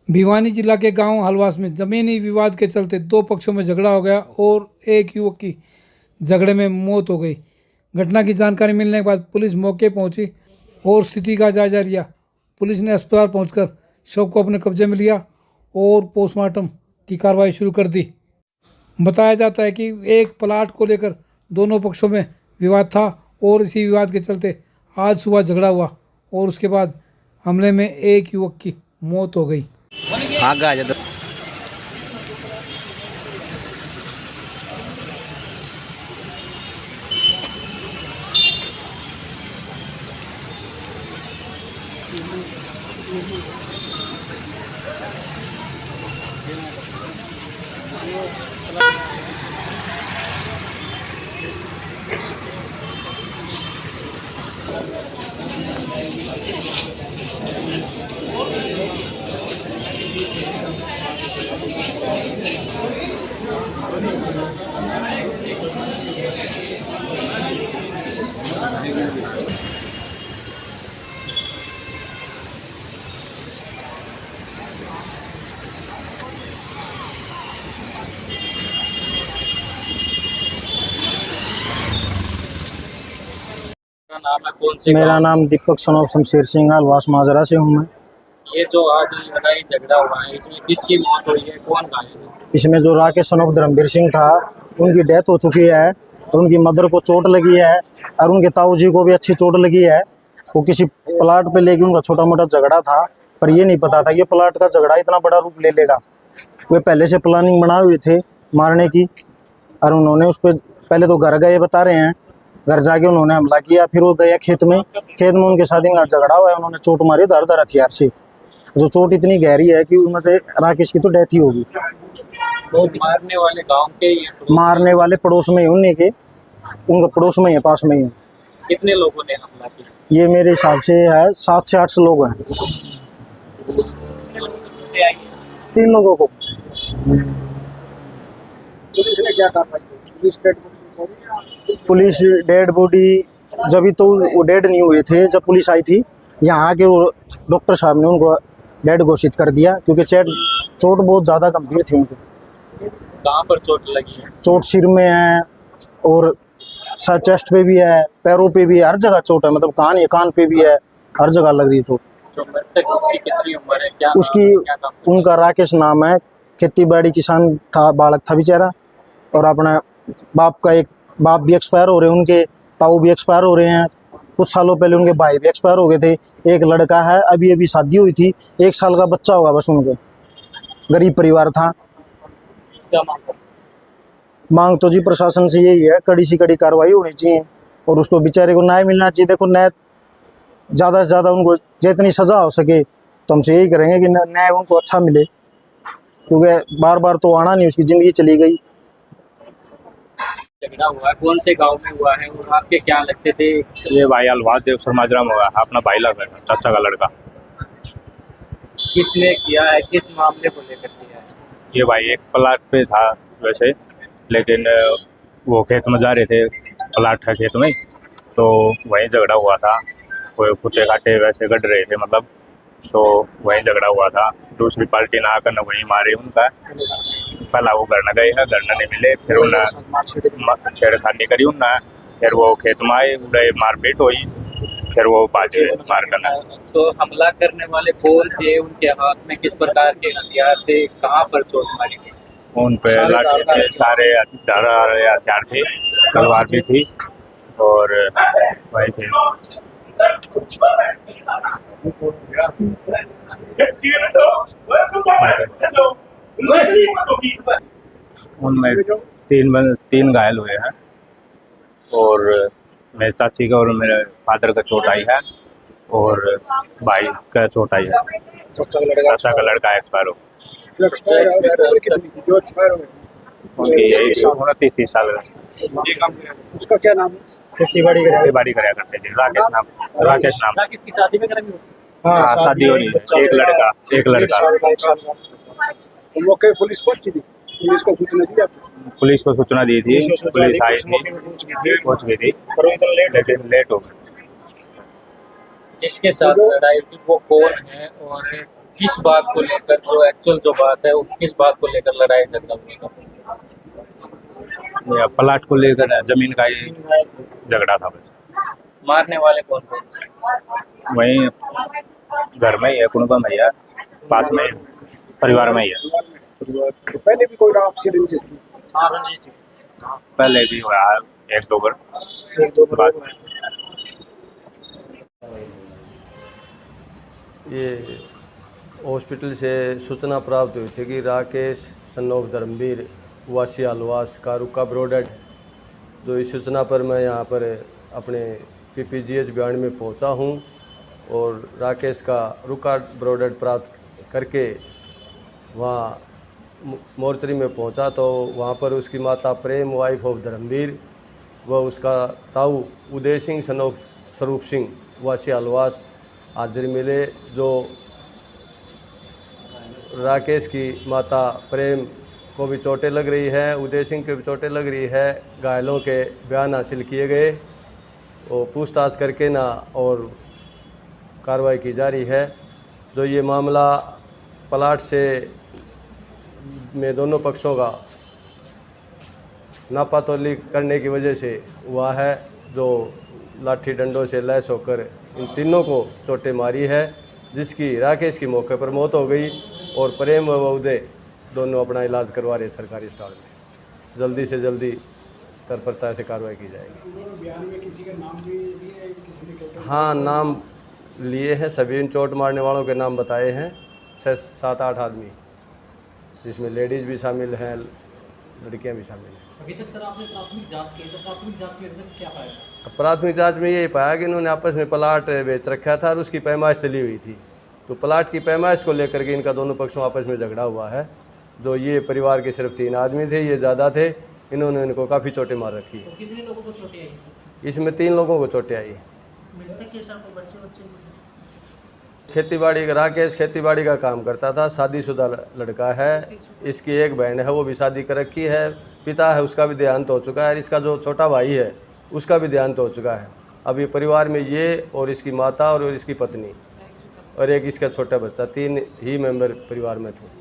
भिवानी जिला के गांव हलवास में जमीनी विवाद के चलते दो पक्षों में झगड़ा हो गया और एक युवक की झगड़े में मौत हो गई। घटना की जानकारी मिलने के बाद पुलिस मौके पहुंची और स्थिति का जायजा लिया। पुलिस ने अस्पताल पहुंचकर शव को अपने कब्जे में लिया और पोस्टमार्टम की कार्रवाई शुरू कर दी। बताया जाता है कि एक प्लाट को लेकर दोनों पक्षों में विवाद था और इसी विवाद के चलते आज सुबह झगड़ा हुआ और उसके बाद हमले में एक युवक की मौत हो गई। आगे आ जाता। मेरा नाम दीपक सनोफ शमशेर सिंह हलवास माजरा से हूँ मैं। ये जो आज लड़ाई झगड़ा हुआ है इसमें किसकी मौत हुई है, कौन घायल है? इसमें जो राकेश सनोफ धर्मवीर सिंह था उनकी डेथ हो चुकी है और उनकी मदर को चोट लगी है और उनके ताऊ जी को भी अच्छी चोट लगी है। वो किसी प्लाट पे लेके उनका छोटा मोटा झगड़ा था, पर ये नहीं पता था ये प्लाट का झगड़ा इतना बड़ा रूप ले लेगा। वे पहले से प्लानिंग बनाए हुए थे मारने की और उन्होंने उस पर पहले तो घर गए बता रहे हैं, घर जाके उन्होंने हमला किया, फिर वो गए खेत में उनके साथ इनका झगड़ा हुआ है। उन्होंने चोट मारी धारदार हथियार से, जो चोट इतनी गहरी है कि उनमें से राकेश की तो डेथ ही होगी। तो मारने वाले गांव के ही हैं? मारने वाले पड़ोस में ही उन्हीं के, उनका पड़ोस में ही है, पास में ही है। कितने लोगों ने हमला किया? ये मेरे हिसाब से है 7 से 8 लोग हैं। 3 लोगों को। पुलिस ने क्या कार्रवाई? पुलिस डेड बॉडी जब तो वो डेड नहीं हुए थे, जब पुलिस आई थी यहाँ के वो डॉक्टर साहब ने उनको डेड घोषित कर दिया क्योंकि चोट बहुत ज़्यादा गंभीर थी उनको। कहाँ पर चोट लगी है? चोट सिर में है और चेस्ट पे भी है, पैरों पे भी है, हर जगह चोट है। मतलब कान पे भी है, हर जगह लग रही है चोट। जो मृतक उसकी कितनी उम्र है, क्या उसकी क्या काम? उनका राकेश नाम है, खेती बाड़ी किसान था, बालक था बेचारा। और अपना बाप भी एक्सपायर हो रहे हैं, उनके ताऊ भी एक्सपायर हो रहे हैं। कुछ सालों पहले उनके भाई भी एक्सपायर हो गए थे। एक लड़का है, अभी शादी हुई थी, 1 साल का बच्चा होगा बस उनके। गरीब परिवार था। क्या मांग? मांग तो जी प्रशासन से यही है, कड़ी से कड़ी कार्रवाई होनी चाहिए और उसको बेचारे को न्याय मिलना चाहिए। देखो न्याय ज़्यादा से ज़्यादा उनको जितनी सज़ा हो सके तो हमसे यही करेंगे कि न्याय उनको अच्छा मिले, क्योंकि बार बार तो आना नहीं, उसकी ज़िंदगी चली गई। झगड़ा हुआ है, कौन से गांव में हुआ है और आपके क्या लगते थे? ये भाई अलवास देव समाजरा में हुआ है, अपना भाई लगा है, चाचा का लड़का। किसने किया है, किस मामले को लेकर किया है? ये भाई एक प्लाट पे था वैसे, लेकिन वो खेत में जा रहे थे, प्लाट था खेत में, तो वहीं झगड़ा हुआ था। कोई कुत्ते काटे वैसे गढ़ रहे थे मतलब, तो वहीं झगड़ा हुआ था। दूसरी पार्टी ना आकर न वहीं मारे उनका। पहला वो घर न गए हैं, घर न नहीं मिले, फिर उन्हें छेड़खानी करी उन्हें, फिर वो खेत में आए, उड़े मारपीट हुई, फिर वो बाजे मार करना। तो हमला करने वाले कौन थे, उनके हाथ में किस प्रकार के हथियार थे, कहाँ पर चोट मारी थी? उन पे लाठी थे, सारे हथियार थे, तलवार भी थी और वही थे। उनमें 3 घायल हुए हैं और मेरे चाची का और मेरे फादर का चोट आई है और भाई का चोट आई है। चाचा का लड़का एक्सपायर हो, उनकी यही 29 साल है। उसका क्या नाम है? खेती बाड़ी कराया करते थे। राकेश नाम। किसकी शादी में करेंगे? हाँ, शादी हो रही है, एक लड़का। तो मौके पुलिस पहुंची थी, पुलिस को सूचना दी आपने? पुलिस को सूचना दी थी, पुलिस आई थी, पहुंच गई थी, लेकिन लेट हो गई। जिसके साथ लड़ाई हुई वो कौन है और किस बात को लेकर, जो एक्चुअल जो बात है वो किस बात को लेकर लड़ाई झगड़ा हुआ? या प्लाट को लेकर जमीन का ही झगड़ा था बस। मारने वाले कौन थे? वहीं घर में ही है, कुनबा में ही है, पास में ही, परिवार में ही है। तो पहले भी कोई आपसी रंजिश थी? हाँ रंजीत थी, पहले भी हुआ है, एक दो बार। एक दो बार हुआ है। ये हॉस्पिटल से सूचना प्राप्त हुई थी कि राकेश सन ऑफ धर्मवीर वासी आलवास का रुका ब्रोडेड। जो इस सूचना पर मैं यहाँ पर अपने PPGH बयान में पहुँचा हूँ और राकेश का रुका ब्रोडेड प्राप्त करके वहाँ मोर्चरी में पहुँचा तो वहाँ पर उसकी माता प्रेम वाइफ ऑफ धर्मवीर व उसका ताऊ उदय सिंह सन ऑफ स्वरूप सिंह वासी आलवास हाजिर मिले। जो राकेश की माता प्रेम को भी चोटें लग रही है, उदय सिंह को भी चोटें लग रही है। घायलों के बयान हासिल किए गए और पूछताछ करके ना और कार्रवाई की जा रही है। जो ये मामला प्लाट से में दोनों पक्षों का नापातोली करने की वजह से हुआ है। जो लाठी डंडों से लैस होकर इन तीनों को चोटें मारी है, जिसकी राकेश की मौके पर मौत हो गई और प्रेम व उदय दोनों अपना इलाज करवा रहे सरकारी अस्पताल में। जल्दी से जल्दी तत्परता से कार्रवाई की जाएगी। बयान में किसी का नाम भी लिया है, किसी ने क्या? हाँ, नाम लिए हैं, सभी इन चोट मारने वालों के नाम बताए हैं, 6-7-8 आदमी, जिसमें लेडीज़ भी शामिल हैं, लड़कियां भी शामिल हैं। अभी तक सर आपने प्राथमिक जांच की, तो प्राथमिक जांच में अभी तक क्या पाया? प्राथमिक जांच में यही पाया कि इन्होंने आपस में प्लाट बेच रखा था और उसकी पैमाइश चली हुई थी। तो प्लाट की पैमाइश को लेकर के इनका दोनों पक्षों आपस में झगड़ा हुआ है। जो ये परिवार के सिर्फ 3 आदमी थे, ये ज़्यादा थे, इन्होंने इनको काफ़ी चोटें मार रखी है। तो कितने लोगों को चोटें आई सर? इसमें 3 लोगों को चोटें आई। मृतक के साथ बच्चे खेतीबाड़ी का राकेश खेतीबाड़ी का काम करता था, शादीशुदा लड़का है। इसकी एक बहन है, वो भी शादी कर रखी है। पिता है, उसका भी देहांत हो चुका है। इसका जो छोटा भाई है, उसका भी देहांत हो चुका है। अब ये परिवार में ये और इसकी माता और इसकी पत्नी और एक इसका छोटा बच्चा, 3 ही मेंबर परिवार में थे।